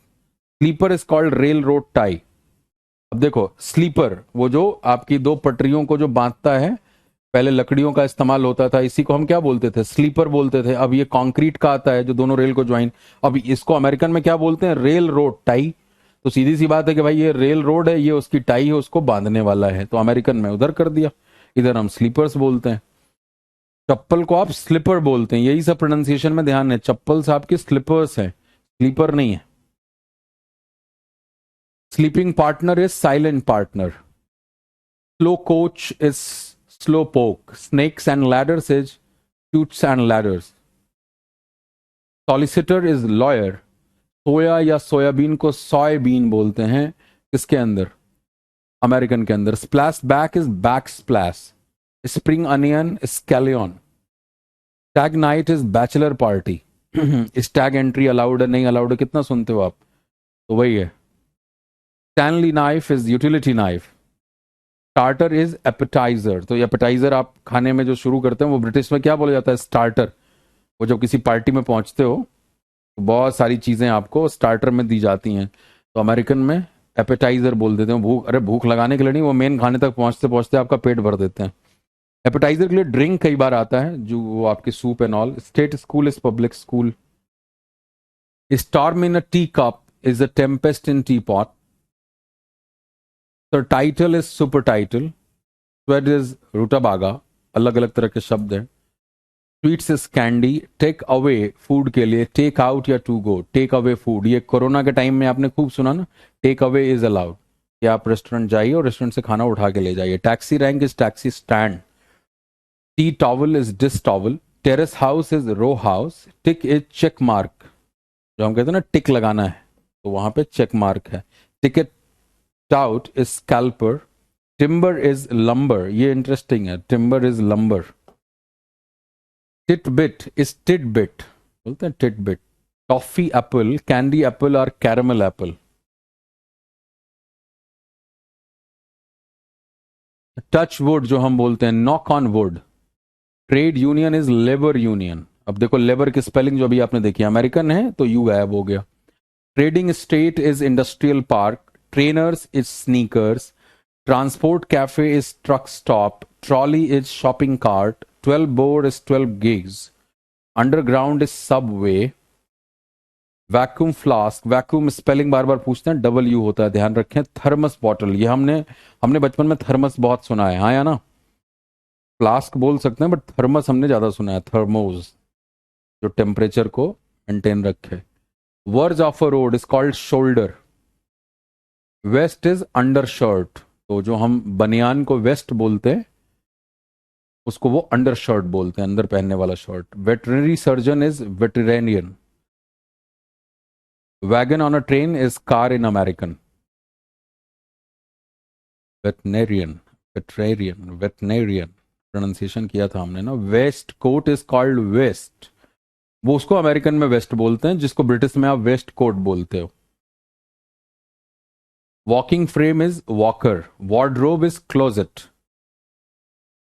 sleeper is called railroad tie. अब देखो, स्लीपर वो जो आपकी दो पटरियों को जो बांधता है, पहले लकड़ियों का इस्तेमाल होता था, इसी को हम क्या बोलते थे, स्लीपर बोलते थे। अब ये कंक्रीट का आता है जो दोनों रेल को ज्वाइन, अब इसको अमेरिकन में क्या बोलते हैं, रेल रोड टाई। तो सीधी सी बात है कि भाई ये रेल रोड है, ये उसकी टाई है, उसको बांधने वाला है, तो अमेरिकन में उधर कर दिया, इधर हम स्लीपर्स बोलते हैं। चप्पल को आप स्लीपर बोलते हैं, यही सब प्रोनाउंसिएशन में ध्यान है, चप्पल से आपकी स्लीपर्स है, स्लीपर नहीं है। Sleeping partner is silent partner. Slow coach is slow poke. Snakes and ladders is shoots and ladders. Solicitor is lawyer. सोया या सोयाबीन को सोयाबीन बोलते हैं किसके अंदर, अमेरिकन के अंदर। Splash back is back splash. Spring onion scallion. Tag night is bachelor party. इस tag entry allowed है नहीं अलाउड है, कितना सुनते हो आप, तो वही है। Stanley knife is utility knife. Starter is appetiser. तो एपेटाइजर आप खाने में जो शुरू करते हैं वो ब्रिटिश में क्या बोला जाता है, स्टार्टर। वो जब किसी पार्टी में पहुंचते हो तो बहुत सारी चीजें आपको स्टार्टर में दी जाती हैं, तो अमेरिकन में एपेटाइजर बोल देते हैं। भूख लगाने के लिए नहीं, वो मेन खाने तक पहुंचते पहुंचते आपका पेट भर देते हैं। एपेटाइजर के लिए ड्रिंक कई बार आता है, जो वो आपके soup and all. State school is public school. Storm in a teacup is a tempest in teapot. तो title is super title. Swede is rutabaga. अलग अलग तरह के शब्द हैं। Sweets is candy. Take away food के लिए take out या to go, take away food. ये कोरोना के टाइम में आपने खूब सुना ना, टेक अवे इज अलाउड, कि आप रेस्टोरेंट जाइए और रेस्टोरेंट से खाना उठा के ले जाइए। Taxi rank is taxi stand. Tea towel is dish towel, terrace house is row house, tick is check mark, जो हम कहते हैं ना टिक लगाना है, तो वहां पे चेक मार्क है। Ticket taut is scalper, timber is lumbar, ये इंटरेस्टिंग है, timber is lumbar. Titbit is titbit, बोलते हैं titbit. Toffee Apple, candy Apple और कैरमल एप्पल। टच वुड जो हम बोलते हैं, knock on would. Trade union is labour union. अब देखो लेबर की स्पेलिंग जो अभी आपने देखी, अमेरिकन है तो यू गायब हो गया। Trading estate is industrial park, trainers is sneakers, transport cafe is truck stop, trolley is shopping cart, 12 board is 12 gigs, underground is subway. Vacuum flask, vacuum spelling बार बार पूछते हैं, डबल यू होता है, ध्यान रखें। थर्मस बॉटल, ये हमने हमने बचपन में थर्मस बहुत सुना है, हाँ या ना। फ्लास्क बोल सकते हैं बट थर्मस हमने ज्यादा सुना है, थर्मोस, जो टेम्परेचर को मेंटेन रखे। Verge of a road is called shoulder. Vest is undershirt, तो जो हम बनियान को वेस्ट बोलते हैं उसको वो अंडर शर्ट बोलते हैं, अंदर पहनने वाला shirt. Veterinary surgeon is veterinarian. Wagon on a train is car in American. Veterinarian, veterinarian, veterinarian pronunciation किया था हमने ना। Waistcoat is called vest, वो उसको अमेरिकन में वेस्ट बोलते हैं जिसको ब्रिटिश में आप वेस्ट कोट बोलते हो। Walking frame is walker, wardrobe is closet,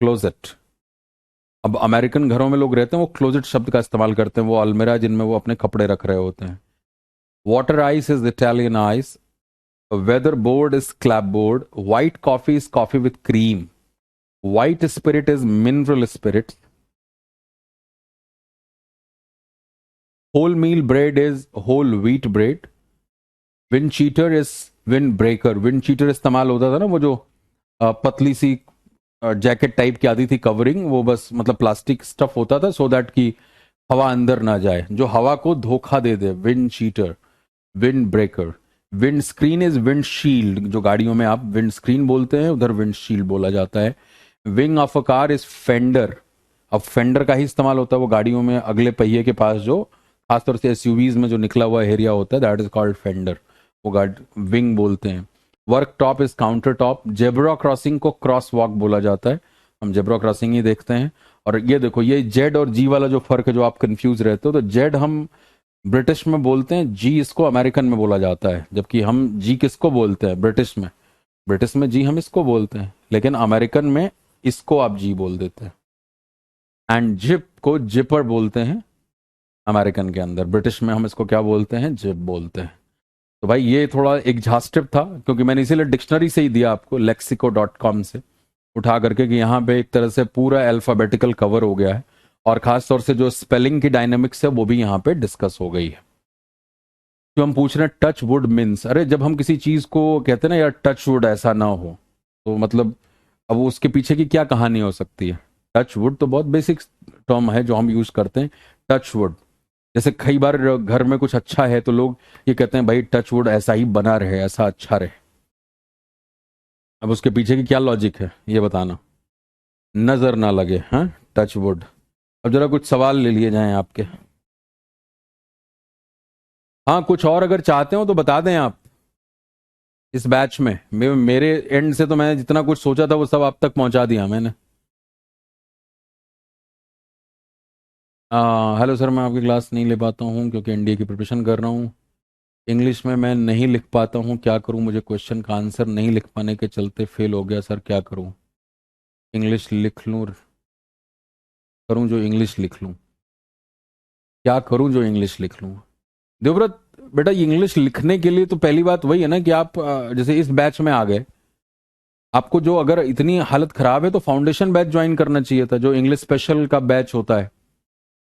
closet. अब अमेरिकन घरों में लोग रहते हैं वो क्लोजेट शब्द का इस्तेमाल करते हैं, वो अलमीरा जिनमें वो अपने कपड़े रख रहे होते हैं। Water ice is Italian ice, weatherboard is clapboard, white coffee is coffee with cream, white spirit is mineral spirit, wholemeal bread is whole wheat bread, windcheater is windbreaker. Windcheater इस्तेमाल होता था ना, वो जो पतली सी jacket type की आती थी कवरिंग, वो बस मतलब प्लास्टिक स्टफ होता था सो दैट कि हवा अंदर ना जाए, जो हवा को धोखा दे दे, windcheater, windbreaker. Windscreen is windshield, जो गाड़ियों में आप विंड स्क्रीन बोलते हैं उधर विंड शील्ड बोला जाता है। Wing of a car is fender, अब फेंडर का ही इस्तेमाल होता है वो गाड़ियों में अगले पहिए के पास, जो खासतौर से एसयूवीज में जो निकला हुआ एरिया होता है, दैट इज कॉल्ड फेंडर, वो गाड़ी विंग बोलते हैं। Work top is counter top. Zebra crossing को क्रॉस वॉक बोला जाता है, हम जेब्रा क्रॉसिंग ही देखते हैं। और ये देखो, ये जेड और जी वाला जो फर्क है, जो आप कंफ्यूज रहते हो, तो जेड हम ब्रिटिश में बोलते हैं, जी इसको अमेरिकन में बोला जाता है, जबकि हम जी किसको बोलते हैं ब्रिटिश में, ब्रिटिश में जी हम इसको बोलते हैं, लेकिन अमेरिकन में इसको आप जी बोल देते हैं। एंड जिप को जिपर बोलते हैं अमेरिकन के अंदर, ब्रिटिश में हम इसको क्या बोलते हैं, जिप बोलते हैं। तो भाई ये थोड़ा एक झास्टिप था, क्योंकि मैंने इसीलिए डिक्शनरी से ही दिया आपको, lexico.com से उठा करके, कि यहाँ पे एक तरह से पूरा अल्फाबेटिकल कवर हो गया है, और खास तौर से जो स्पेलिंग की डायनेमिक्स है वो भी यहाँ पे डिस्कस हो गई है। जो हम पूछ रहे हैं टच वुड मीन्स, अरे जब हम किसी चीज को कहते हैं ना यार टच वुड ऐसा ना हो, तो मतलब अब उसके पीछे की क्या कहानी हो सकती है। टच वुड तो बहुत बेसिक टर्म है जो हम यूज करते हैं, टच वुड। जैसे कई बार घर में कुछ अच्छा है तो लोग ये कहते हैं भाई टच वुड ऐसा ही बना रहे, ऐसा अच्छा रहे। अब उसके पीछे की क्या लॉजिक है ये बताना, नजर ना लगे, हाँ, टच वुड। अब जरा कुछ सवाल ले लिए जाएं आपके। हाँ, कुछ और अगर चाहते हो तो बता दें आप। इस बैच में मेरे एंड से तो मैंने जितना कुछ सोचा था वो सब आप तक पहुंचा दिया मैंने। हेलो सर, मैं आपकी क्लास नहीं ले पाता हूँ क्योंकि एनडीए की प्रिपरेशन कर रहा हूँ। इंग्लिश में मैं नहीं लिख पाता हूँ, क्या करूँ? मुझे क्वेश्चन का आंसर नहीं लिख पाने के चलते फेल हो गया सर, क्या करूँ? इंग्लिश लिख लूँ, करूँ जो इंग्लिश लिख लूँ, क्या करूँ जो इंग्लिश लिख लूँ? देवव्रत बेटा, इंग्लिश लिखने के लिए तो पहली बात वही है ना कि आप जैसे इस बैच में आ गए, आपको जो अगर इतनी हालत खराब है तो फाउंडेशन बैच ज्वाइन करना चाहिए था, जो इंग्लिश स्पेशल का बैच होता है,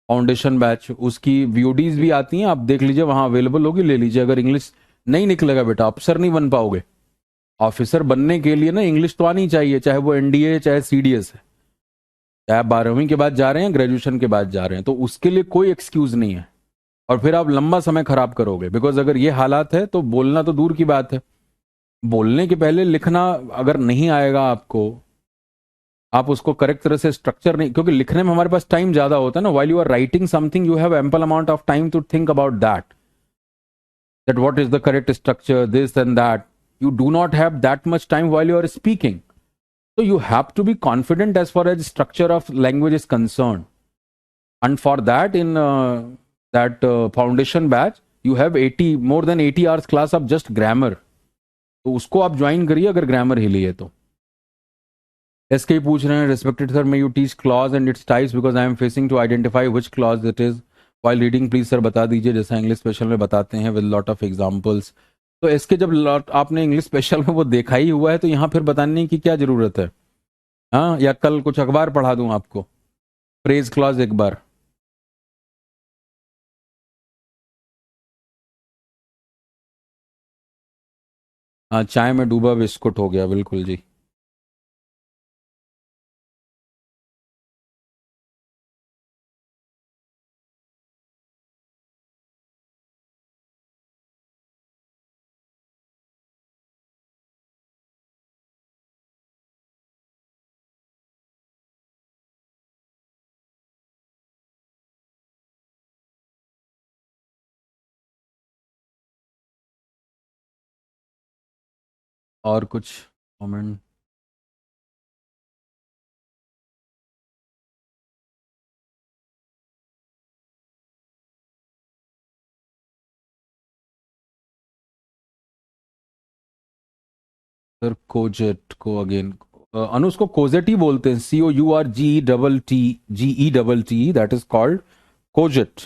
फाउंडेशन बैच, उसकी वीओडीज भी आती हैं, आप देख लीजिए वहां अवेलेबल होगी, ले लीजिए। अगर इंग्लिश नहीं निकलेगा बेटा, अफसर नहीं बन पाओगे। ऑफिसर बनने के लिए ना इंग्लिश तो आनी चाहिए, चाहे वो एनडीए चाहे सीडीएस है, चाहे आप 12वीं के बाद जा रहे हैं ग्रेजुएशन के बाद जा रहे हैं, तो उसके लिए कोई एक्सक्यूज नहीं है। और फिर आप लंबा समय खराब करोगे, बिकॉज अगर ये हालात है तो बोलना तो दूर की बात है, बोलने के पहले लिखना अगर नहीं आएगा आपको, आप उसको करेक्ट तरह से स्ट्रक्चर नहीं, क्योंकि लिखने में हमारे पास टाइम ज्यादा होता है ना, while you are writing something you have ample amount of time to think about that what is the correct structure, this and that. You do not have that much time while you are speaking. So you have to be confident as far as structure of language is concerned. And for that, in that foundation batch, you have 80 more than 80 hours class of just grammar. तो उसको आप join करिए अगर grammar ही लिए तो। SK पूछ रहे हैं, respected sir, may you teach clause and its types because I am facing to identify which clause it is while reading, please sir बता दीजिए जैसा इंग्लिश स्पेशल में बताते हैं विद लॉट ऑफ एग्जांपल्स। तो इसके जब लॉट आपने इंग्लिश स्पेशल में वो देखा ही हुआ है तो यहाँ फिर बताने की क्या जरूरत है? हाँ, या कल कुछ अखबार पढ़ा दूं आपको, फ्रेज क्लॉज एक बार। हाँ, चाय में डूबा बिस्कुट हो गया, बिल्कुल जी। और कुछ कमेंट? सर कोजेट को अगेन अनु, उसको कोजेट ही बोलते हैं, COURGETT, दैट इज कॉल्ड कोजेट।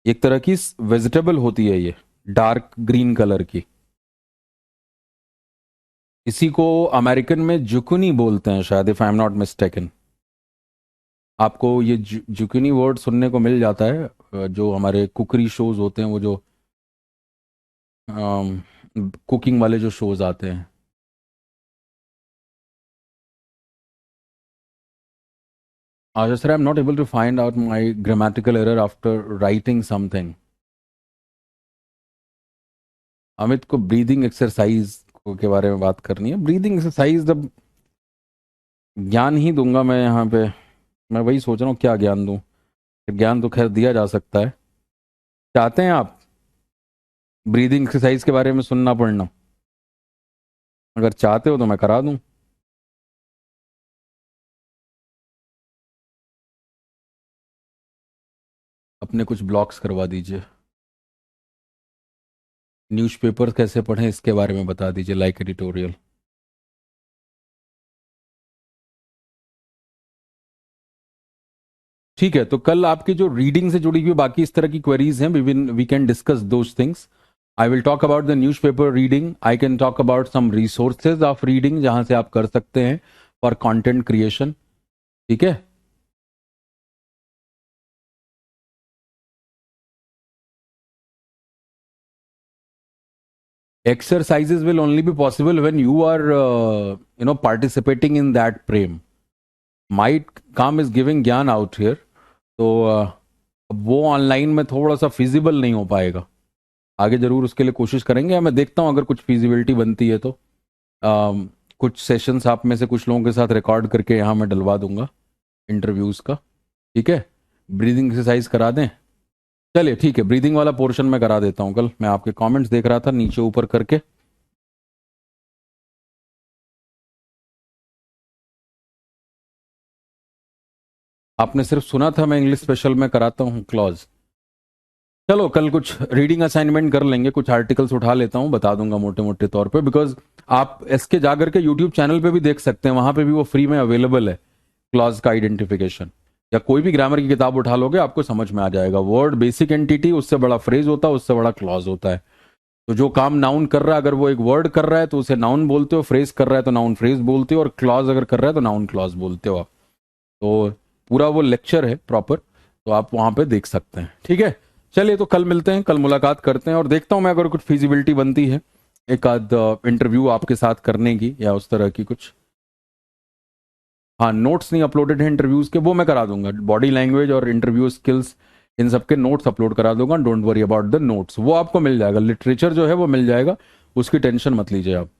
एक तरह की वेजिटेबल होती है ये, डार्क ग्रीन कलर की। इसी को अमेरिकन में जुकुनी बोलते हैं शायद, if I am not mistaken. आपको ये जुकिनी वर्ड सुनने को मिल जाता है जो हमारे कुकरी शोज होते हैं, वो जो कुकिंग वाले जो शोज आते हैं। Sir, I am not able to find out my grammatical error after writing something. Amit को ब्रीदिंग एक्सरसाइज के बारे में बात करनी है। ब्रीदिंग एक्सरसाइज जब ज्ञान ही दूंगा मैं यहाँ पे, मैं वही सोच रहा हूँ क्या ज्ञान दूँ। ज्ञान तो खैर दिया जा सकता है। चाहते हैं आप ब्रीदिंग एक्सरसाइज के बारे में सुनना पढ़ना? अगर चाहते हो तो मैं करा दूं। अपने कुछ ब्लॉग्स करवा दीजिए। न्यूज़पेपर कैसे पढ़ें इसके बारे में बता दीजिए, लाइक एडिटोरियल। ठीक है, तो कल आपकी जो रीडिंग से जुड़ी हुई बाकी इस तरह की क्वेरीज हैं, we can discuss those things. I will talk about the newspaper reading, I can talk about some resources of reading जहां से आप कर सकते हैं फॉर कंटेंट क्रिएशन। ठीक है, exercises will only be possible when you are participating in that frame. My काम is giving ज्ञान out here, तो वो ऑनलाइन में थोड़ा सा फिजिबल नहीं हो पाएगा। आगे जरूर उसके लिए कोशिश करेंगे, मैं देखता हूँ अगर कुछ फिजिबिलिटी बनती है तो कुछ सेशंस आप में से कुछ लोगों के साथ रिकॉर्ड करके यहाँ मैं डलवा दूंगा इंटरव्यूज़ का। ठीक है, ब्रीदिंग एक्सरसाइज करा दें। चलिए ठीक है, ब्रीदिंग वाला पोर्शन में करा देता हूँ कल। मैं आपके कमेंट्स देख रहा था नीचे ऊपर करके। आपने सिर्फ सुना था, मैं इंग्लिश स्पेशल में कराता हूँ क्लॉज। चलो कल कुछ रीडिंग असाइनमेंट कर लेंगे, कुछ आर्टिकल्स उठा लेता हूँ, बता दूंगा मोटे मोटे तौर पे। बिकॉज आप इसके जाकर के यूट्यूब चैनल पे भी देख सकते हैं, वहां पे भी वो फ्री में अवेलेबल है क्लॉज का आइडेंटिफिकेशन। या कोई भी ग्रामर की किताब उठा लोगे आपको समझ में आ जाएगा। वर्ड बेसिक एंटिटी, उससे बड़ा फ्रेज होता है, उससे बड़ा क्लॉज होता है। तो जो काम नाउन कर रहा है, अगर वो एक वर्ड कर रहा है तो उसे नाउन बोलते हो, फ्रेज कर रहा है तो नाउन फ्रेज बोलते हो, और क्लॉज अगर कर रहा है तो नाउन क्लॉज बोलते हो आप। तो पूरा वो लेक्चर है प्रॉपर, तो आप वहां पे देख सकते हैं। ठीक है, चलिए तो कल मिलते हैं, कल मुलाकात करते हैं, और देखता हूं मैं अगर कुछ फिजिबिलिटी बनती है एक आध इंटरव्यू आपके साथ करने की या उस तरह की कुछ। हाँ, नोट्स नहीं अपलोडेड है इंटरव्यूज के, वो मैं करा दूंगा। बॉडी लैंग्वेज और इंटरव्यू स्किल्स, इन सब के नोट्स अपलोड करा दूंगा। Don't worry about the notes, वो आपको मिल जाएगा। लिटरेचर जो है वो मिल जाएगा, उसकी टेंशन मत लीजिए आप।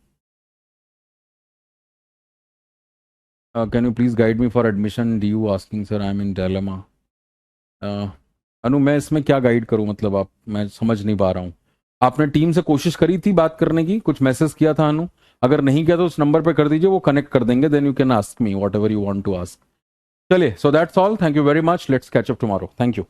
Can you please guide me for admission, D you asking sir, I am in dilemma. Anu मैं इसमें क्या गाइड करूं, मतलब आप, मैं समझ नहीं पा रहा हूं। आपने टीम से कोशिश करी थी बात करने की, कुछ मैसेज किया था अनु? अगर नहीं किया तो उस नंबर पे कर दीजिए, वो कनेक्ट कर देंगे, then you can ask me whatever you want to ask. चलिए, so that's all, thank you very much, let's catch up tomorrow, thank you.